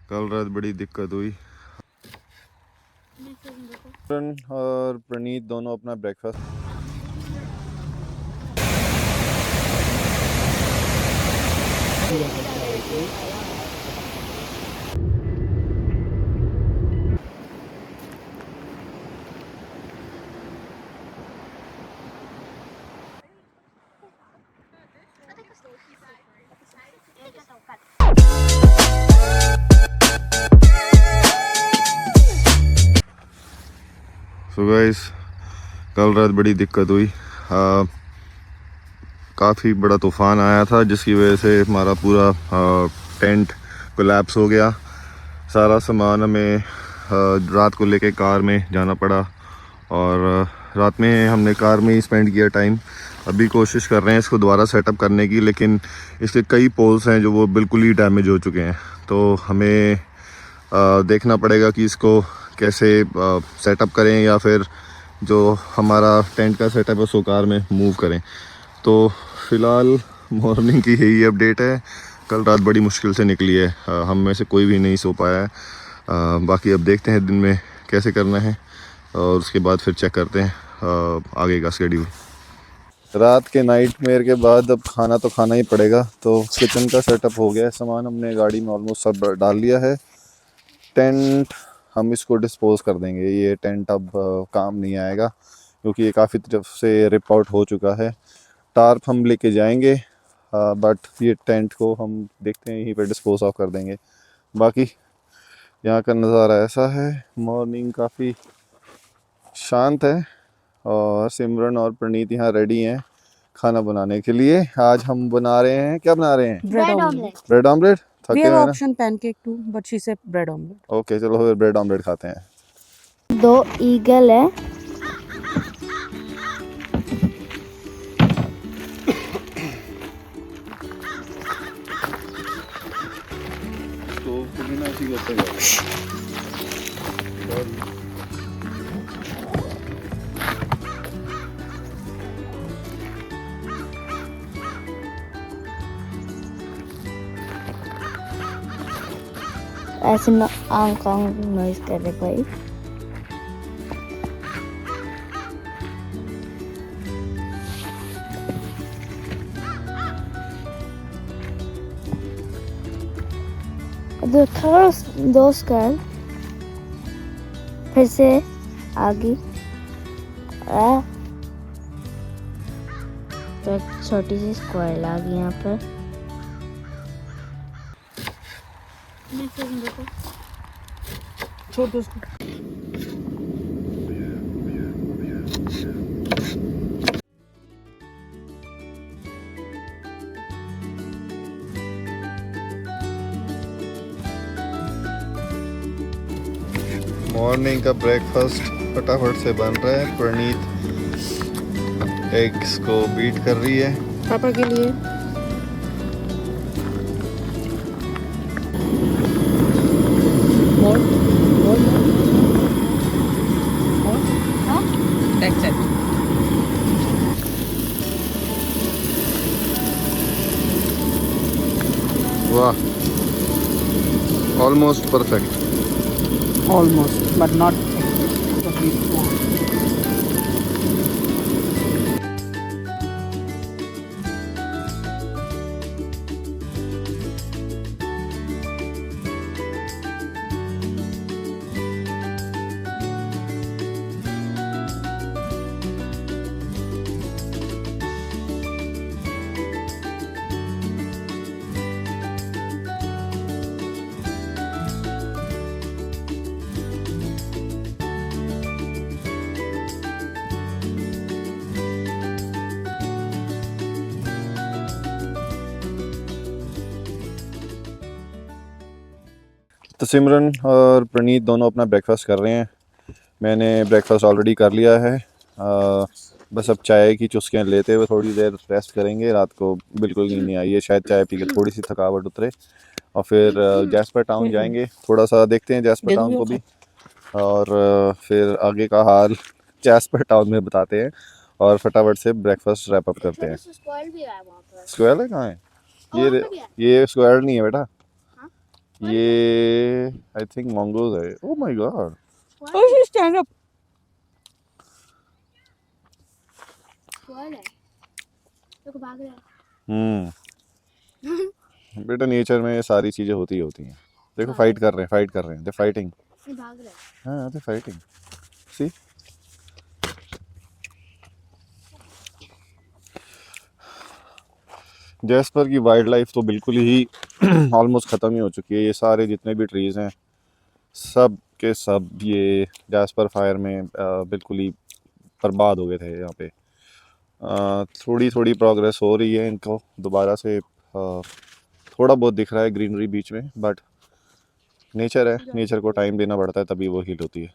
कल रात बड़ी दिक्कत हुई। और प्रणीत दोनों अपना ब्रेकफास्ट। सो गाइस, कल रात बड़ी दिक्कत हुई। काफ़ी बड़ा तूफ़ान आया था जिसकी वजह से हमारा पूरा टेंट कोलैप्स हो गया। सारा सामान हमें रात को लेके कार में जाना पड़ा और रात में हमने कार में ही स्पेंड किया टाइम। अभी कोशिश कर रहे हैं इसको दोबारा सेटअप करने की, लेकिन इसके कई पोल्स हैं जो वो बिल्कुल ही डैमेज हो चुके हैं। तो हमें देखना पड़ेगा कि इसको कैसे सेटअप करें या फिर जो हमारा टेंट का सेटअप है उसको कार में मूव करें। तो फ़िलहाल मॉर्निंग की यही अपडेट है। कल रात बड़ी मुश्किल से निकली है, हम में से कोई भी नहीं सो पाया है। बाकी अब देखते हैं दिन में कैसे करना है और उसके बाद फिर चेक करते हैं आगे का शेड्यूल। रात के नाइटमेयर के बाद अब खाना तो खाना ही पड़ेगा। तो किचन का सेटअप हो गया है, सामान हमने गाड़ी में ऑलमोस्ट सब डाल लिया है। टेंट हम इसको डिस्पोज कर देंगे, ये टेंट अब काम नहीं आएगा क्योंकि ये काफ़ी तरफ से रिप आउट हो चुका है। टार्प हम लेके जाएंगे, बट ये टेंट को हम देखते हैं यहीं पे डिस्पोज ऑफ कर देंगे। बाकी यहाँ का नज़ारा ऐसा है। मॉर्निंग काफ़ी शांत है और सिमरन और प्रणीत यहाँ रेडी हैं खाना बनाने के लिए। आज हम बना रहे हैं, क्या बना रहे हैं? Bread omelette. Bread omelette. We थके have हुए ना? option pancake too, but she said bread omelette. Okay चलो फिर ब्रेड ऑमलेट खाते हैं। 2 ईगल है। तो फिर ना ऐसी करते हैं। ऐसे ना आंख नॉइज कर रहे भाई। दोस्त कर फिर से आगे तो एक छोटी सी स्क्वायर आ गई यहाँ पर। छोड़ दो उसको। मॉर्निंग का ब्रेकफास्ट फटाफट से बन रहा है। प्रणीत एग्स को बीट कर रही है पापा के लिए। That's it. वाह, almost perfect. Almost, but not completely. तो सिमरन और प्रणीत दोनों अपना ब्रेकफास्ट कर रहे हैं। मैंने ब्रेकफास्ट ऑलरेडी कर लिया है। बस अब चाय की चुस्कियाँ लेते हुए थोड़ी देर रेस्ट करेंगे। रात को बिल्कुल नींद नहीं आई है, शायद चाय पी के थोड़ी सी थकावट उतरे और फिर जैस्पर टाउन जाएंगे। थोड़ा सा देखते हैं जैस्पर टाउन को भी और फिर आगे का हाल जैस्पर टाउन में बताते हैं और फटाफट से ब्रेकफास्ट रैप अप करते हैं। स्क्वायर है कहाँ है? ये स्क्वायर नहीं है बेटा, ये आई थिंक मंगोज है. Oh my god. Oh, she stand up. कोयल है तो भाग रहा है. बेटा नेचर में ये सारी चीजें होती ही होती हैं. देखो फाइट कर रहे हैं. They fighting. ये भाग रहा है. हाँ दे फाइटिंग. सी जैस्पर की वाइल्ड लाइफ तो बिल्कुल ही ऑलमोस्ट ख़त्म ही हो चुकी है. ये सारे जितने भी ट्रीज़ हैं सब के सब ये जैस्पर फायर में बिल्कुल ही बर्बाद हो गए थे. यहाँ पे थोड़ी थोड़ी प्रोग्रेस हो रही है. इनको दोबारा से थोड़ा बहुत दिख रहा है ग्रीनरी बीच में, बट नेचर है. नेचर को टाइम देना पड़ता है तभी वो हील होती है.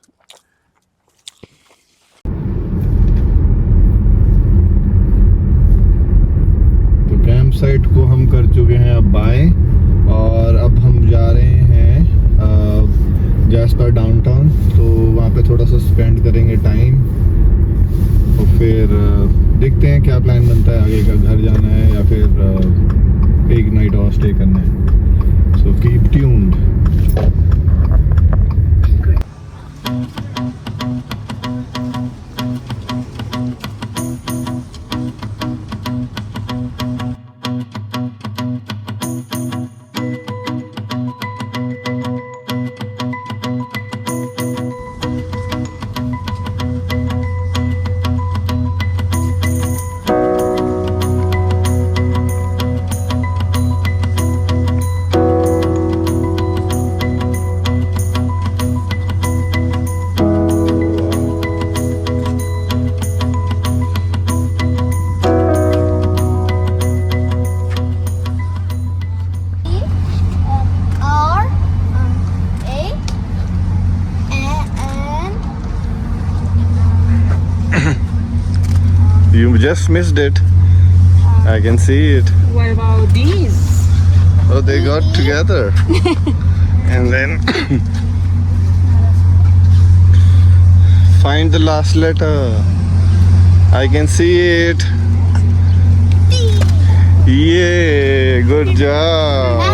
तो कैंप साइट को हम कर चुके हैं अब बाय, और अब हम जा रहे हैं जैस्पर डाउनटाउन. तो वहाँ पे थोड़ा सा स्पेंड करेंगे टाइम, और फिर देखते हैं क्या प्लान बनता है आगे का. घर जाना है या फिर एक नाइट और स्टे करना है. So keep tuned. You just missed it. I can see it. What about these? Oh, they got together. And then find the last letter. I can see it. Yeah, good job.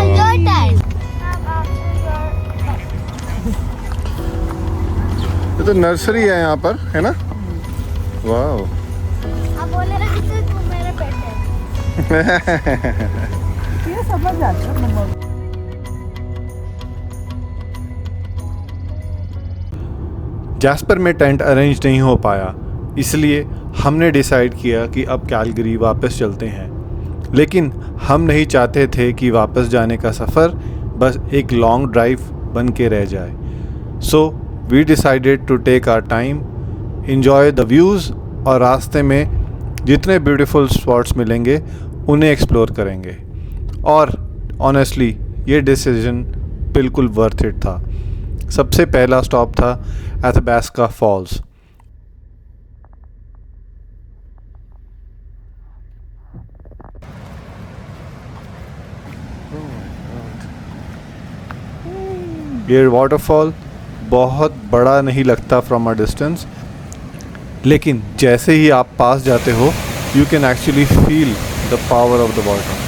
ये तो nursery है यहाँ पर, है ना? वाह. बोले रहे थे तू मेरे पेट है. ये समझ जाता है. जैस्पर में टेंट अरेंज नहीं हो पाया, इसलिए हमने डिसाइड किया कि अब कैलगरी वापस चलते हैं. लेकिन हम नहीं चाहते थे कि वापस जाने का सफ़र बस एक लॉन्ग ड्राइव बन के रह जाए. So we decided to take our time, enjoy the views, और रास्ते में जितने ब्यूटीफुल स्पॉट्स मिलेंगे उन्हें एक्सप्लोर करेंगे. और ऑनेस्टली ये डिसीजन बिल्कुल वर्थ इट था. सबसे पहला स्टॉप था एथबास्का फॉल्स. ये वाटरफॉल बहुत बड़ा नहीं लगता फ्रॉम अ डिस्टेंस, लेकिन जैसे ही आप पास जाते हो you can actually feel the power of the water.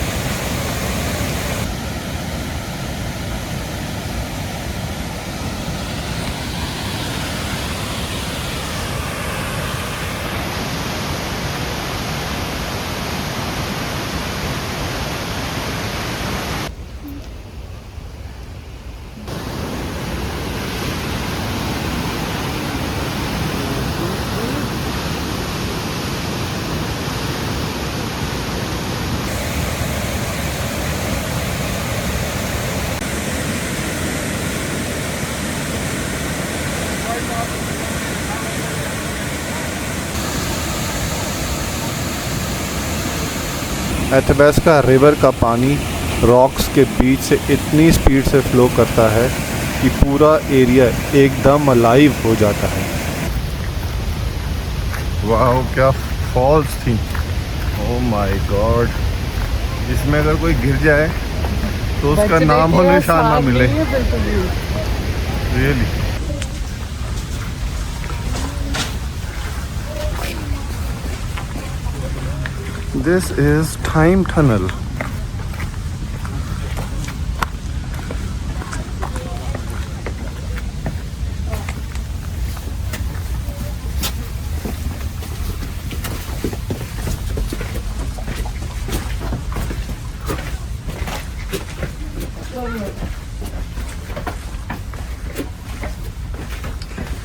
Athabasca river का पानी रॉक्स के बीच से इतनी स्पीड से फ्लो करता है कि पूरा एरिया एकदम अलाइव हो जाता है. वाह क्या फॉल्स थी. Oh my God. इसमें अगर कोई गिर जाए तो उसका नाम और निशान ना मिले. Really. This is time tunnel.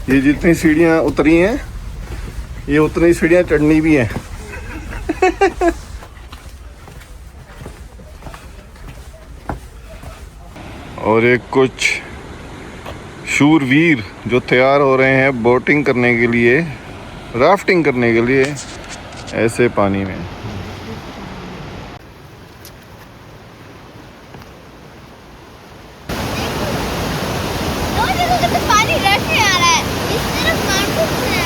ये जितनी सीढ़ियाँ उतरी हैं ये उतनी सीढ़ियाँ चढ़नी भी हैं। और ये कुछ शूरवीर जो तैयार हो रहे हैं बोटिंग करने के लिए, राफ्टिंग करने के लिए ऐसे पानी में। देखो कितना पानी रश में आ रहा है, इस तरफ माउंटेन्स है।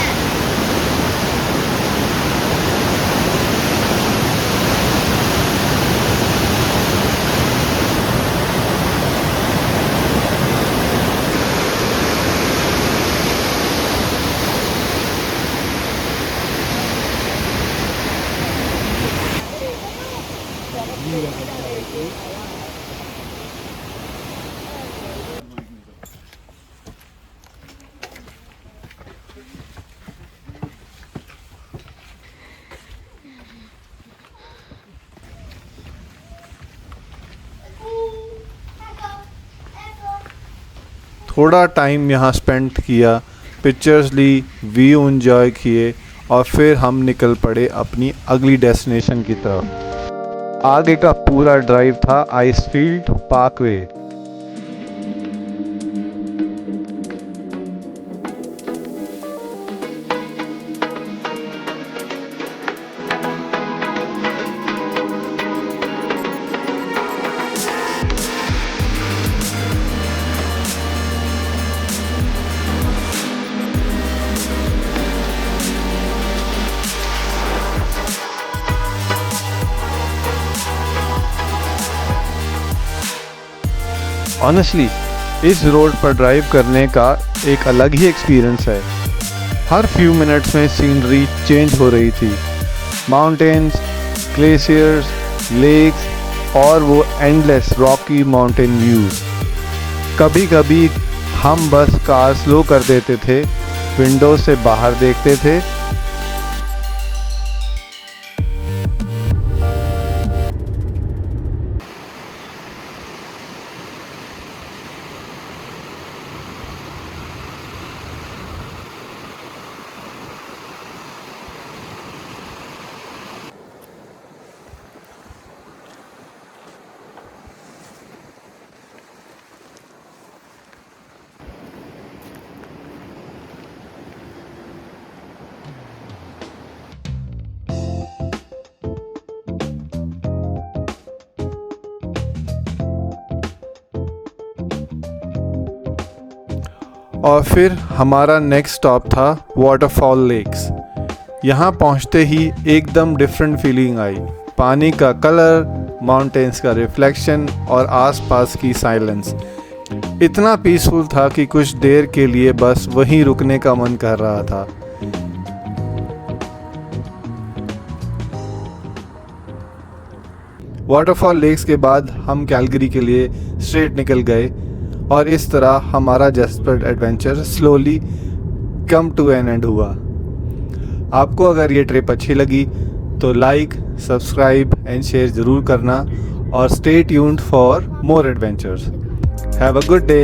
थोड़ा टाइम यहाँ स्पेंड किया, पिक्चर्स ली, व्यू एंजॉय किए और फिर हम निकल पड़े अपनी अगली डेस्टिनेशन की तरफ। आगे का पूरा ड्राइव था आइसफील्ड पार्कवे। ऑनेस्टली इस रोड पर ड्राइव करने का एक अलग ही एक्सपीरियंस है। हर फ्यू मिनट्स में सीनरी चेंज हो रही थी। माउंटेन्स, ग्लेशियर्स, लेक्स और वो एंडलेस रॉकी माउंटेन व्यूज। कभी कभी हम बस कार स्लो कर देते थे, विंडो से बाहर देखते थे और फिर हमारा नेक्स्ट स्टॉप था वाटरफॉल लेक्स। यहाँ पहुँचते ही एकदम डिफरेंट फीलिंग आई। पानी का कलर, माउंटेन्स का रिफ्लेक्शन और आसपास की साइलेंस इतना पीसफुल था कि कुछ देर के लिए बस वहीं रुकने का मन कर रहा था। वाटरफॉल लेक्स के बाद हम कैलगरी के लिए स्ट्रेट निकल गए और इस तरह हमारा Jasper adventure slowly come to an end हुआ। आपको अगर ये ट्रिप अच्छी लगी तो लाइक, सब्सक्राइब एंड शेयर ज़रूर करना और stay tuned for more adventures. Have a good day.